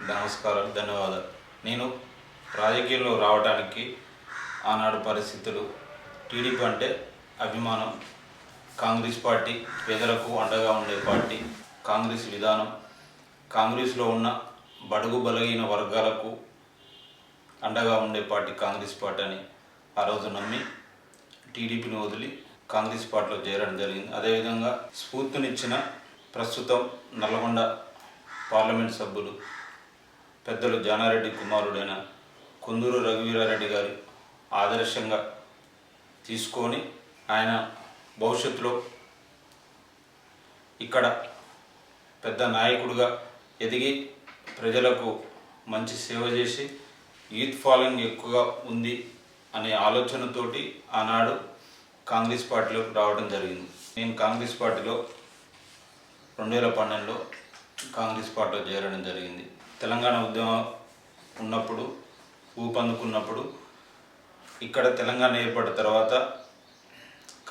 నమస్కారం, ధన్యవాదాలు. నేను రాజకీయంలో రావడానికి ఆనాడు పరిస్థితులు, టీడీపీ అంటే అభిమానం, కాంగ్రెస్ పార్టీ పేదలకు అండగా ఉండే పార్టీ, కాంగ్రెస్ విధానం, కాంగ్రెస్లో ఉన్న బడుగు బలహీన వర్గాలకు అండగా ఉండే పార్టీ కాంగ్రెస్ పార్టీ అని ఆ రోజు నమ్మి టీడీపీని వదిలి కాంగ్రెస్ పార్టీలో చేరడం జరిగింది. అదేవిధంగా స్ఫూర్తినిచ్చిన ప్రస్తుతం నల్లగొండ పార్లమెంట్ సభ్యులు పెద్దలు జానారెడ్డి కుమారుడైన కుందూరు రఘువీరారెడ్డి గారి ఆదర్శంగా తీసుకొని ఆయన భవిష్యత్తులో ఇక్కడ పెద్ద నాయకుడిగా ఎదిగి ప్రజలకు మంచి సేవ చేసి యూత్ ఫాలోయింగ్ ఎక్కువగా ఉంది అనే ఆలోచనతోటి ఆనాడు కాంగ్రెస్ పార్టీలోకి రావడం జరిగింది. నేను కాంగ్రెస్ పార్టీలో 2012లో కాంగ్రెస్ పార్టీలో చేరడం జరిగింది. తెలంగాణ ఉద్యమం ఉన్నప్పుడు, ఊపందుకున్నప్పుడు, ఇక్కడ తెలంగాణ ఏర్పడిన తర్వాత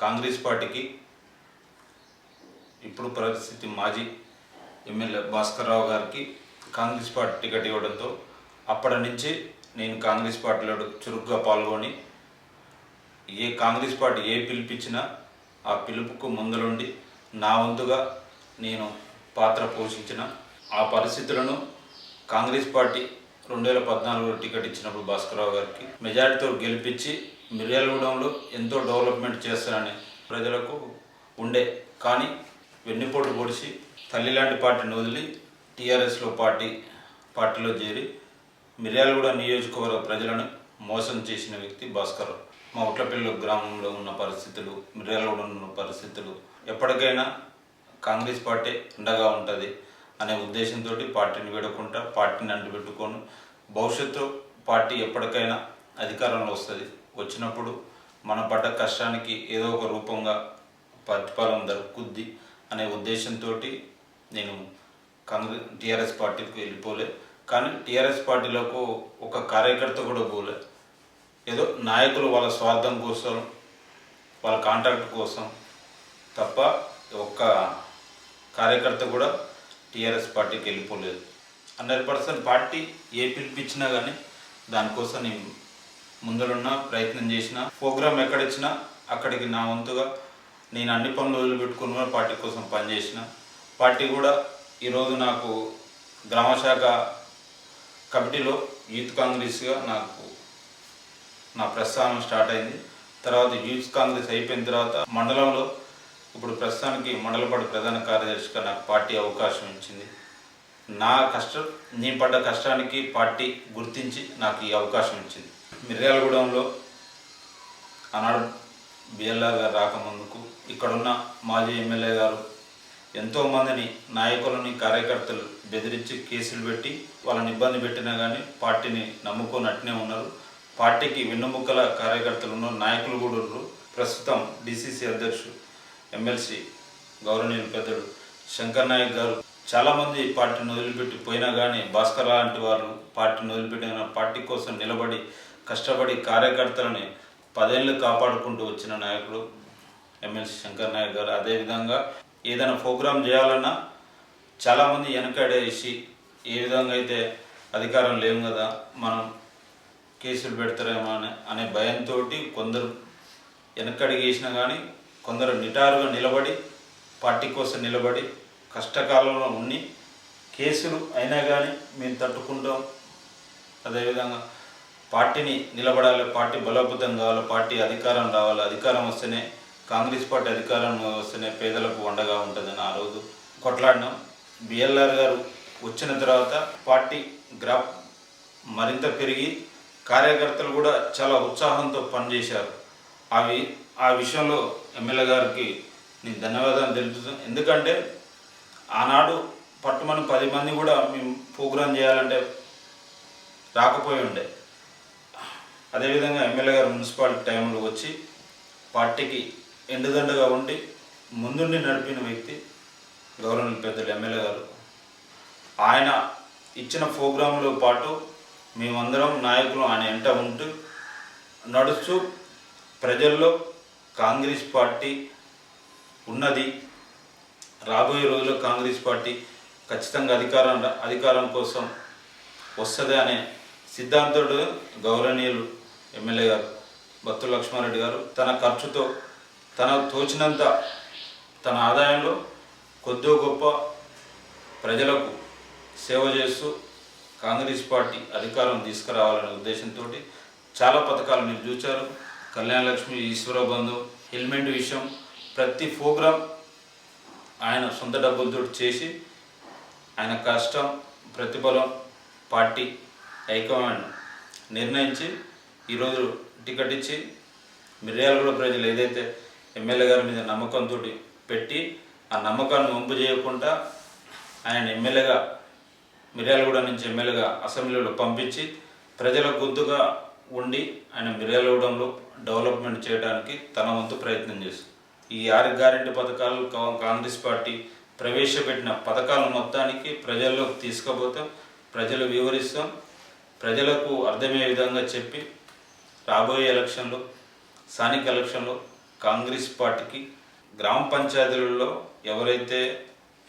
కాంగ్రెస్ పార్టీకి ఇప్పుడు పరిస్థితి మాజీ ఎమ్మెల్యే భాస్కర్ రావు గారికి కాంగ్రెస్ పార్టీ టికెట్ ఇవ్వడంతో అప్పటి నుంచి నేను కాంగ్రెస్ పార్టీలో చురుగ్గా పాల్గొని కాంగ్రెస్ పార్టీ పిలిపించినా ఆ పిలుపుకు ముందులుండి నా వంతుగా నేను పాత్ర పోషించిన ఆ పరిస్థితులను కాంగ్రెస్ పార్టీ 2014లో టికెట్ ఇచ్చినప్పుడు భాస్కరరావు గారికి మెజారిటీతో గెలిపించి మిర్యాలగూడెంలో ఎంతో డెవలప్మెంట్ చేస్తారని ప్రజలకు ఉండే. కానీ వెన్నుపోటు పొడిచి తల్లి లాంటి పార్టీని వదిలి టీఆర్ఎస్లో పార్టీలో చేరి మిర్యాలగూడ నియోజకవర్గ ప్రజలను మోసం చేసిన వ్యక్తి భాస్కర్రావు. మా ఉట్లపల్లి గ్రామంలో ఉన్న పరిస్థితులు, మిర్యాలగూడెంలో ఉన్న పరిస్థితులు, ఎప్పటికైనా కాంగ్రెస్ పార్టీ అండగా ఉంటుంది అనే ఉద్దేశంతో పార్టీని వీడకుండా పార్టీని అంటుపెట్టుకొని భవిష్యత్తు పార్టీ ఎప్పటికైనా అధికారంలో వస్తుంది, వచ్చినప్పుడు మన పడ్డ కష్టానికి ఏదో ఒక రూపంగా ప్రతిఫలం దొరుకుద్ది అనే ఉద్దేశంతో నేను టీఆర్ఎస్ పార్టీకి వెళ్ళిపోలే. కానీ టీఆర్ఎస్ పార్టీలకు ఒక కార్యకర్త కూడా పోలే. ఏదో నాయకులు వాళ్ళ స్వార్థం కోసం, వాళ్ళ కాంట్రాక్ట్ కోసం తప్ప ఒక్క కార్యకర్త కూడా టీఆర్ఎస్ పార్టీకి వెళ్ళిపోలేదు. 100% పార్టీ పిలిపించినా కానీ దానికోసం నేను ముందరున్న ప్రయత్నం చేసిన, ప్రోగ్రాం ఎక్కడిచ్చినా అక్కడికి నా వంతుగా నేను అన్ని పనులు వదిలిపెట్టుకుని పార్టీ కోసం పనిచేసిన. పార్టీ కూడా ఈరోజు నాకు గ్రామశాఖ కమిటీలో యూత్ కాంగ్రెస్గా నా ప్రస్థానం స్టార్ట్ అయింది. తర్వాత యూత్ కాంగ్రెస్ అయిపోయిన తర్వాత మండలంలో ఇప్పుడు ప్రస్తుతానికి మండలపాటి ప్రధాన కార్యదర్శిగా నాకు పార్టీ అవకాశం ఇచ్చింది. నేను పడ్డ కష్టానికి పార్టీ గుర్తించి నాకు ఈ అవకాశం ఇచ్చింది. మిర్యాలగూడెంలో ఆనాడు బిఎల్ఆర్ గారు రాకముందుకు ఇక్కడున్న మాజీ ఎమ్మెల్యే గారు ఎంతోమందిని నాయకులని, కార్యకర్తలు బెదిరించి కేసులు పెట్టి వాళ్ళని ఇబ్బంది పెట్టినా కానీ పార్టీని నమ్ముకొని అట్నే ఉన్నారు. పార్టీకి వెన్నుముక్కల కార్యకర్తలు ఉన్నారు, నాయకులు కూడా ఉన్నారు. ప్రస్తుతం డిసిసి అధ్యక్షుడు ఎమ్మెల్సీ గౌరవనీయులు పెద్దలు శంకర్ నాయక్ గారు చాలామంది పార్టీని వదిలిపెట్టి పోయినా కానీ భాస్కర్ లాంటి వారు పార్టీని వదిలిపెట్టిన పార్టీ కోసం నిలబడి కష్టపడి కార్యకర్తలని 10 ఏళ్ళు కాపాడుకుంటూ వచ్చిన నాయకుడు ఎమ్మెల్సీ శంకర్ నాయక్ గారు. అదేవిధంగా ఏదైనా ప్రోగ్రాం చేయాలన్నా చాలామంది వెనకడేసి ఏ విధంగా అయితే అధికారం లేవు కదా, మనం కేసులు పెడతారేమో అనే భయంతో కొందరు వెనకడిగేసినా కానీ కొందరు నిటారుగా నిలబడి పార్టీ కోసం నిలబడి కష్టకాలంలో ఉన్ని కేసులు అయినా కానీ మేము తట్టుకుంటాం. అదేవిధంగా పార్టీని నిలబడాలి, పార్టీ బలోపేతం కావాలి, పార్టీ అధికారం రావాలి, అధికారం వస్తేనే కాంగ్రెస్ పార్టీ అధికారం వస్తేనే పేదలకు అండగా ఉంటుందని ఆ రోజు కొట్లాడినాం. బిఎల్ఆర్ గారు వచ్చిన తర్వాత పార్టీ గ్రాఫ్ మరింత పెరిగి కార్యకర్తలు కూడా చాలా ఉత్సాహంతో పనిచేశారు. ఆ విషయంలో ఎమ్మెల్యే గారికి నేను ధన్యవాదాలు తెలుపుతాను. ఎందుకంటే ఆనాడు పట్టుమని 10 మంది కూడా మేము ప్రోగ్రాం చేయాలంటే రాకపోయి ఉండే. అదేవిధంగా ఎమ్మెల్యే గారు మున్సిపాలిటీ టైంలో వచ్చి పార్టీకి ఎండుదండగా ఉండి ముందుండి నడిపిన వ్యక్తి గౌరవనీయులు పెద్దలు ఎమ్మెల్యే గారు. ఆయన ఇచ్చిన ప్రోగ్రాంలో పాటు మేమందరం నాయకులు ఆయన వెంట ఉంటూ నడుస్తూ ప్రజల్లో కాంగ్రెస్ పార్టీ ఉన్నది, రాబోయే రోజుల్లో కాంగ్రెస్ పార్టీ ఖచ్చితంగా అధికారం కోసం వస్తుంది అనే సిద్ధాంతుడు గౌరవనీయులు ఎమ్మెల్యే గారు బత్తుల లక్ష్మారెడ్డి గారు తన ఖర్చుతో తనకు తోచినంత తన ఆదాయంలో కొద్దో గొప్ప ప్రజలకు సేవ చేస్తూ కాంగ్రెస్ పార్టీ అధికారం తీసుకురావాలనే ఉద్దేశంతో చాలా పథకాలు మీరు చూశారు. కళ్యాణ లక్ష్మి, ఈశ్వర బంధు, హెల్మెట్ విషయం ప్రతి ప్రోగ్రాం ఆయన సొంత డబ్బులతో చేసి ఆయన కష్టం ప్రతిఫలం పార్టీ హైకమాండ్ నిర్ణయించి ఈరోజు టికెట్ ఇచ్చి మిర్యాలగూడ ప్రజలు ఏదైతే ఎమ్మెల్యే గారి మీద నమ్మకంతో పెట్టి ఆ నమ్మకాన్ని వంపు చేయకుండా ఆయన ఎమ్మెల్యేగా మిర్యాలగూడ నుంచి ఎమ్మెల్యేగా అసెంబ్లీలో పంపించి ప్రజల గొంతుగా ఉండి ఆయన మిర్యాలగూడెంలో డెవలప్మెంట్ చేయడానికి తన వంతు ప్రయత్నం చేస్తుంది. ఈ 6 గ్యారెంటీ పథకాలు కాంగ్రెస్ పార్టీ ప్రవేశపెట్టిన పథకాలు మొత్తానికి ప్రజల్లోకి తీసుకుపోతే ప్రజలు వివరిస్తాం, ప్రజలకు అర్థమయ్యే విధంగా చెప్పి రాబోయే ఎలక్షన్లో స్థానిక ఎలక్షన్లో కాంగ్రెస్ పార్టీకి గ్రామ పంచాయతీలలో ఎవరైతే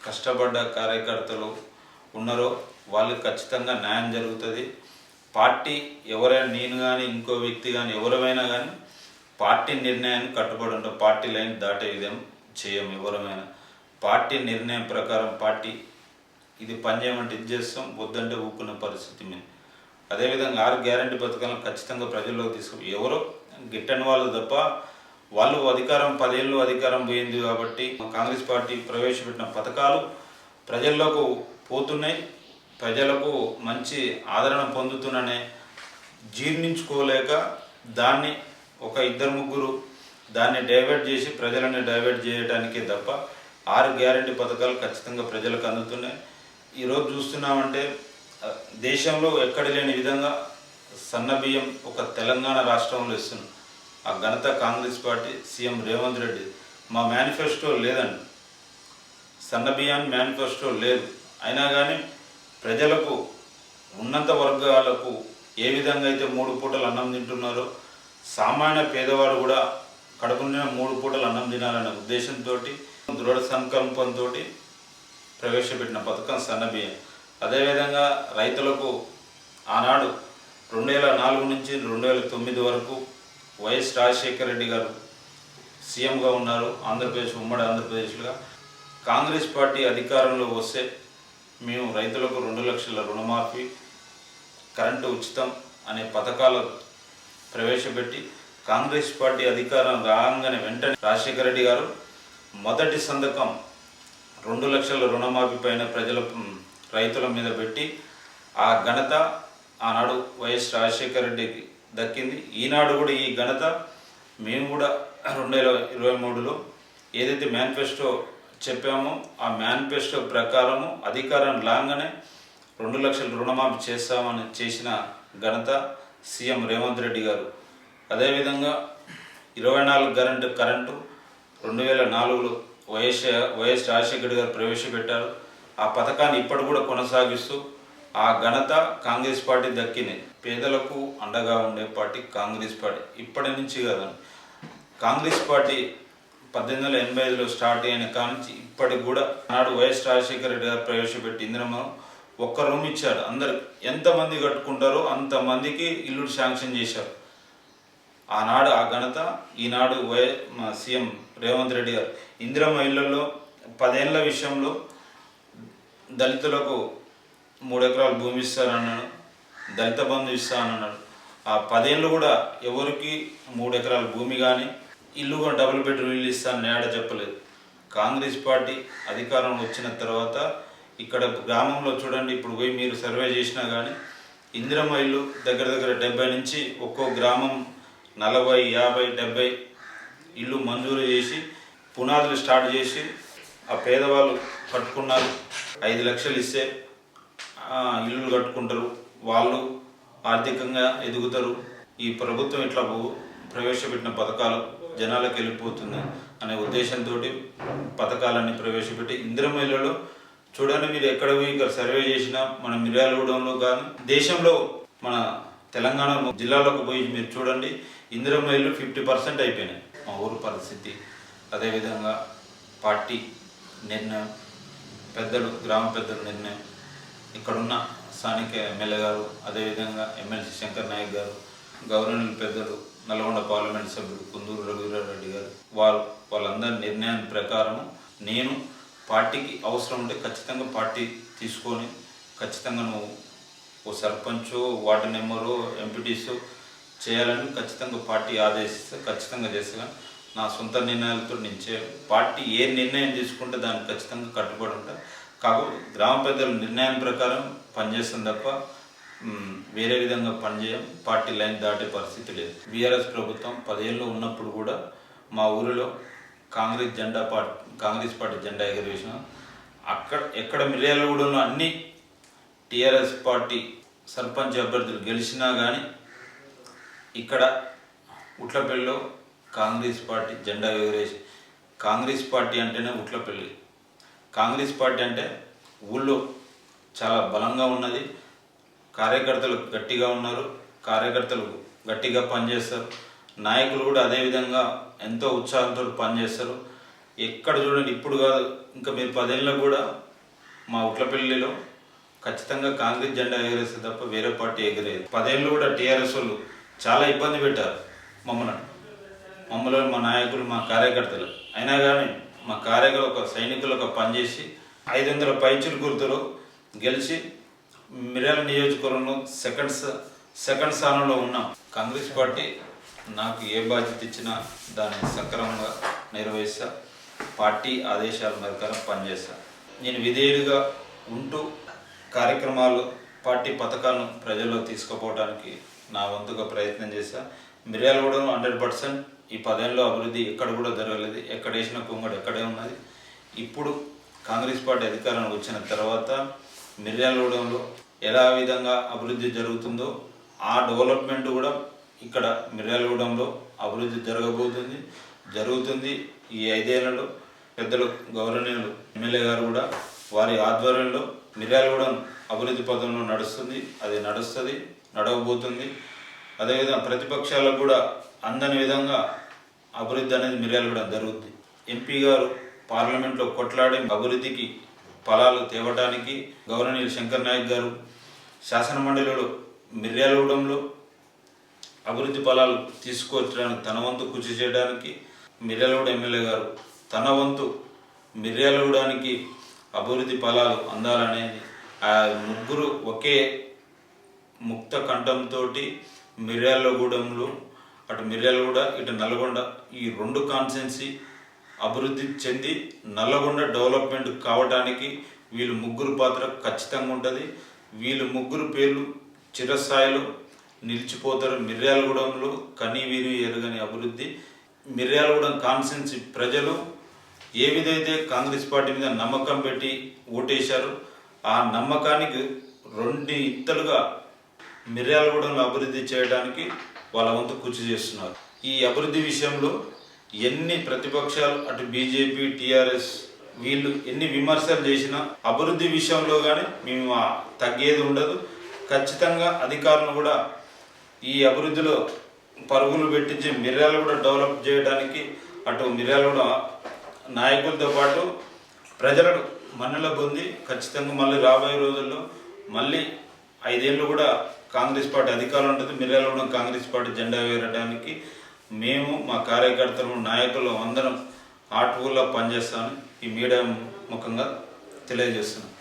కష్టపడ్డ కార్యకర్తలు ఉన్నారో వాళ్ళకి ఖచ్చితంగా న్యాయం జరుగుతుంది. పార్టీ ఎవరైనా నేను కానీ ఇంకో వ్యక్తి కానీ ఎవరైనా కానీ పార్టీ నిర్ణయాన్ని కట్టుబడి ఉంటాం. పార్టీ లైన్ దాటే విధం చేయం. ఎవరమైనా పార్టీ నిర్ణయం ప్రకారం పార్టీ ఇది పని చేయమంటే ఇది చేస్తాం, వద్దంటే ఊక్కున్న పరిస్థితి మీద. అదేవిధంగా 6 గ్యారెంటీ పథకాలను ఖచ్చితంగా ప్రజల్లోకి ఎవరో గిట్టని వాళ్ళు తప్ప వాళ్ళు అధికారం 10 ఏళ్ళు అధికారం పోయింది కాబట్టి కాంగ్రెస్ పార్టీ ప్రవేశపెట్టిన పథకాలు ప్రజల్లోకి పోతున్నాయి, ప్రజలకు మంచి ఆదరణ పొందుతున్నానే జీర్ణించుకోలేక దాన్ని ఒక 2-3 దాన్ని డైవర్ట్ చేసి ప్రజలని డైవర్ట్ చేయడానికే తప్ప 6 గ్యారెంటీ పథకాలు ఖచ్చితంగా ప్రజలకు అందుతున్నాయి. ఈరోజు చూస్తున్నామంటే దేశంలో ఎక్కడ లేని విధంగా సన్నబియ్యం ఒక తెలంగాణ రాష్ట్రంలో ఇస్తున్నాం. ఆ ఘనత కాంగ్రెస్ పార్టీ సీఎం రేవంత్ రెడ్డి. మా మేనిఫెస్టో లేదండి, సన్నబియ్యాన్ని మేనిఫెస్టో లేదు, అయినా కానీ ప్రజలకు ఉన్నత వర్గాలకు ఏ విధంగా అయితే 3 పూటలు అన్నం తింటున్నారో సామాన్య పేదవాడు కూడా కడుపు నిండా 3 పూటలు అన్నం తినాలనే ఉద్దేశంతో దృఢ సంకల్పంతో ప్రవేశపెట్టిన పథకం సన్నబియ్యం. అదేవిధంగా రైతులకు ఆనాడు 2004 నుంచి 2009 వరకు వైఎస్ రాజశేఖర రెడ్డి గారు సీఎంగా ఉన్నారు. ఆంధ్రప్రదేశ్ ఉమ్మడి ఆంధ్రప్రదేశ్గా కాంగ్రెస్ పార్టీ అధికారంలో వస్తే మేము రైతులకు 2 లక్షల రుణమాఫీ, కరెంటు ఉచితం అనే పథకాలు ప్రవేశపెట్టి కాంగ్రెస్ పార్టీ అధికారం రాగానే వెంటనే రాజశేఖర రెడ్డి గారు మొదటి సంతకం 2 లక్షల రుణమాఫీ పైన రైతుల మీద పెట్టి ఆ ఘనత ఆనాడు వైఎస్ రాజశేఖర రెడ్డికి దక్కింది. ఈనాడు కూడా ఈ ఘనత మేము కూడా 2023లో ఏదైతే మేనిఫెస్టో చెప్పామో ఆ మేనిఫెస్టో ప్రకారము అధికారం రాగానే 2 లక్షల రుణమాఫీ చేస్తామని చేసిన ఘనత సీఎం రేవంత్ రెడ్డి గారు. అదేవిధంగా 24 కరెంటు 2004లో వైఎస్ రాజశేఖర గారు ప్రవేశపెట్టారు. ఆ పథకాన్ని ఇప్పటి కూడా కొనసాగిస్తూ ఆ ఘనత కాంగ్రెస్ పార్టీ దక్కింది. పేదలకు అండగా ఉండే పార్టీ కాంగ్రెస్ పార్టీ ఇప్పటి నుంచి కదండి. కాంగ్రెస్ పార్టీ 1885లో స్టార్ట్ అయిన కానించి ఇప్పటికి కూడా నాడు వైఎస్ రాజశేఖర రెడ్డి గారు ప్రవేశపెట్టి ఇందిరమ్మ 1 రూమ్ ఇచ్చాడు. అందరు ఎంతమంది కట్టుకుంటారో అంతమందికి ఇల్లు శాంక్షన్ చేశారు. ఆనాడు ఆ ఘనత ఈనాడు సీఎం రేవంత్ రెడ్డి గారు ఇందిరమ్మ ఇళ్లలో 10 ఏళ్ల విషయంలో దళితులకు 3 ఎకరాలు భూమి ఇస్తానన్నాడు, దళిత బంధు ఇస్తానన్నాడు. ఆ 10 ఏళ్ళు కూడా ఎవరికి 3 ఎకరాల భూమి కానీ ఇల్లు కూడా డబుల్ బెడ్రూమ్ ఇల్లు ఇస్తానని ఏడ చెప్పలేదు. కాంగ్రెస్ పార్టీ అధికారం వచ్చిన తర్వాత ఇక్కడ గ్రామంలో చూడండి, ఇప్పుడు పోయి మీరు సర్వే చేసినా కానీ ఇందిరమ్మ ఇల్లు దగ్గర 70 నుంచి ఒక్కో గ్రామం 40, 50, 70 ఇల్లు మంజూరు చేసి పునాదులు స్టార్ట్ చేసి ఆ పేదవాళ్ళు కట్టుకున్నారు. 5 లక్షలు ఇస్తే ఇల్లు కట్టుకుంటారు, వాళ్ళు ఆర్థికంగా ఎదుగుతారు. ఈ ప్రభుత్వం ఇట్లా ప్రవేశపెట్టిన పథకాలు జనాలకు వెళ్ళిపోతుంది అనే ఉద్దేశంతో పథకాలన్నీ ప్రవేశపెట్టి ఇందిరమ్మ ఇళ్లలో చూడండి, మీరు ఎక్కడ పోయి ఇక్కడ సర్వే చేసినా మన మిర్యాలగూడెంలో కానీ దేశంలో మన తెలంగాణ జిల్లాలోకి పోయి మీరు చూడండి, ఇందిరమ్మ ఇల్లు 50% అయిపోయినాయి. మా ఊరు పరిస్థితి అదేవిధంగా పార్టీ నిర్ణయం, పెద్దలు గ్రామ పెద్దల నిర్ణయం, ఇక్కడున్న స్థానిక ఎమ్మెల్యే గారు, అదేవిధంగా ఎమ్మెల్సీ శంకర్ నాయక్ గారు, గవర్నర్ పెద్దలు నల్గొండ పార్లమెంట్ సభ్యుడు కుందూరు రఘువీరారెడ్డి గారు, వాళ్ళందరి నిర్ణయం ప్రకారం నేను పార్టీకి అవసరం ఉంటే ఖచ్చితంగా పార్టీ తీసుకొని ఖచ్చితంగా నువ్వు ఓ సర్పంచో వార్డు మెంబరో ఎంపీటీసో చేయాలని ఖచ్చితంగా పార్టీ ఆదేశిస్తే ఖచ్చితంగా చేస్తాను. నా సొంత నిర్ణయాలతో నేను పార్టీ ఏ నిర్ణయం తీసుకుంటే దానికి ఖచ్చితంగా కట్టుబడి ఉంటా. కాకపోతే గ్రామ పెద్దల నిర్ణయం ప్రకారం పనిచేస్తాం తప్ప వేరే విధంగా పనిచేయం. పార్టీ లైన్ దాటే పరిస్థితి లేదు. బీఆర్ఎస్ ప్రభుత్వం 10 ఏళ్ళు ఉన్నప్పుడు కూడా మా ఊరిలో కాంగ్రెస్ పార్టీ జెండా ఎగరవేసిన ఎక్కడ మిర్యాలగూడెంలో అన్ని టీఆర్ఎస్ పార్టీ సర్పంచ్ అభ్యర్థులు గెలిచినా కానీ ఇక్కడ ఉట్లపల్లిలో కాంగ్రెస్ పార్టీ జెండా ఎగరేసి, కాంగ్రెస్ పార్టీ అంటేనే ఉట్లపల్లి. కాంగ్రెస్ పార్టీ అంటే ఊళ్ళో చాలా బలంగా ఉన్నది, కార్యకర్తలు గట్టిగా ఉన్నారు, కార్యకర్తలు గట్టిగా పనిచేస్తారు, నాయకులు కూడా అదేవిధంగా ఎంతో ఉత్సాహంతో పనిచేస్తారు. ఎక్కడ చూడండి, ఇప్పుడు కాదు ఇంకా మీరు 10 ఏళ్ళకు కూడా మా ఉట్లపల్లిలో ఖచ్చితంగా కాంగ్రెస్ జెండా ఎగరేస్తే తప్ప వేరే పార్టీ ఎగరేది. 10 ఏళ్ళు కూడా టీఆర్ఎస్ వాళ్ళు చాలా ఇబ్బంది పెట్టారు మమ్మల్ని, మా నాయకులు, మా కార్యకర్తలు. అయినా కానీ మా కార్యకర్తలు సైనికులకు పనిచేసి 500 పైచుల గుర్తులు గెలిచి మిర్యాల నియోజకవర్గంలో సెకండ్ స్థానంలో ఉన్నాం. కాంగ్రెస్ పార్టీ నాకు ఏ బాధ్యత ఇచ్చినా దాన్ని సక్రమంగా నిర్వహిస్తా, పార్టీ ఆదేశాల ప్రకారం పనిచేస్తా. నేను విధేయుడిగా ఉంటూ కార్యక్రమాలు, పార్టీ పథకాలను ప్రజల్లో తీసుకుపోవడానికి నా వంతుగా ప్రయత్నం చేశా. మిర్యాలగూడెంలో 100% ఈ 10 ఏళ్ళలో అభివృద్ధి ఎక్కడ కూడా జరగలేదు. ఎక్కడ వేసిన కుంగడు ఎక్కడే ఉన్నది. ఇప్పుడు కాంగ్రెస్ పార్టీ అధికారంలోకి వచ్చిన తర్వాత మిర్యాలగూడెంలో ఎలా విధంగా అభివృద్ధి జరుగుతుందో ఆ డెవలప్మెంట్ కూడా ఇక్కడ మిర్యాలగూడెంలో అభివృద్ధి జరుగుతుంది. ఈ 5 ఏళ్లలో పెద్దలు గౌరవనీయులు ఎమ్మెల్యే గారు కూడా వారి ఆధ్వర్యంలో మిర్యాలగూడెం అభివృద్ధి పథంలో నడవబోతుంది. అదేవిధంగా ప్రతిపక్షాలకు కూడా అందని విధంగా అభివృద్ధి అనేది మిర్యాలగూడెం జరుగుతుంది. ఎంపీ గారు పార్లమెంట్లో కొట్లాడి అభివృద్ధికి ఫలాలు తేవడానికి, గవర్నర్ శంకర్ నాయక్ గారు శాసనమండలిలో మిర్యాలగూడెంలో అభివృద్ధి ఫలాలు తీసుకొచ్చడానికి తన వంతు కృషి చేయడానికి, మిర్యాలగూడెం ఎమ్మెల్యే గారు తన వంతు మిర్యాలగూడెంకి అభివృద్ధి ఫలాలు అందాలనేది ఆ ముగ్గురు ఒకే ముక్త కంఠంతో మిర్యాలగూడెంలో అటు మిర్యాలగూడ ఇటు నల్గొండ ఈ 2 కాన్స్టిట్యున్సీ అభివృద్ధి చెంది నల్గొండ డెవలప్మెంట్ కావడానికి వీళ్ళు ముగ్గురు పాత్ర ఖచ్చితంగా ఉంటుంది. వీళ్ళు ముగ్గురు పేర్లు చిరస్థాయిలో నిలిచిపోతారు. మిర్యాలగూడెంలో కని విని ఎరుగని అభివృద్ధి. మిర్యాలగూడెం కాన్స్టిట్యున్సీ ప్రజలు ఏ విధైతే కాంగ్రెస్ పార్టీ మీద నమ్మకం పెట్టి ఓటేశారు, ఆ నమ్మకానికి 2 ఇంతలుగా మిర్యాలగూడెంలో అభివృద్ధి చేయడానికి వాళ్ళ వంతు కృషి చేస్తున్నారు. ఈ అభివృద్ధి విషయంలో ఎన్ని ప్రతిపక్షాలు అటు బీజేపీ, టీఆర్ఎస్ వీళ్ళు ఎన్ని విమర్శలు చేసినా అభివృద్ధి విషయంలో కానీ మేము తగ్గేది ఉండదు. ఖచ్చితంగా అధికారులు కూడా ఈ అభివృద్ధిలో పరుగులు పెట్టించి మిర్యాలగూడ డెవలప్ చేయడానికి అటు మిర్యాలగూడ నాయకులతో పాటు ప్రజలను మన్నెల పొంది ఖచ్చితంగా మళ్ళీ రాబోయే రోజుల్లో మళ్ళీ 5 ఏళ్ళు కూడా కాంగ్రెస్ పార్టీ అధికారం ఉంటుంది. మిర్యాలగూడెం కాంగ్రెస్ పార్టీ జెండా ఎగరడానికి మేము, మా కార్యకర్తలు, నాయకులు అందరం ఆటూల్లో పనిచేస్తామని ఈ మీడియా ముఖంగా తెలియజేస్తున్నాం.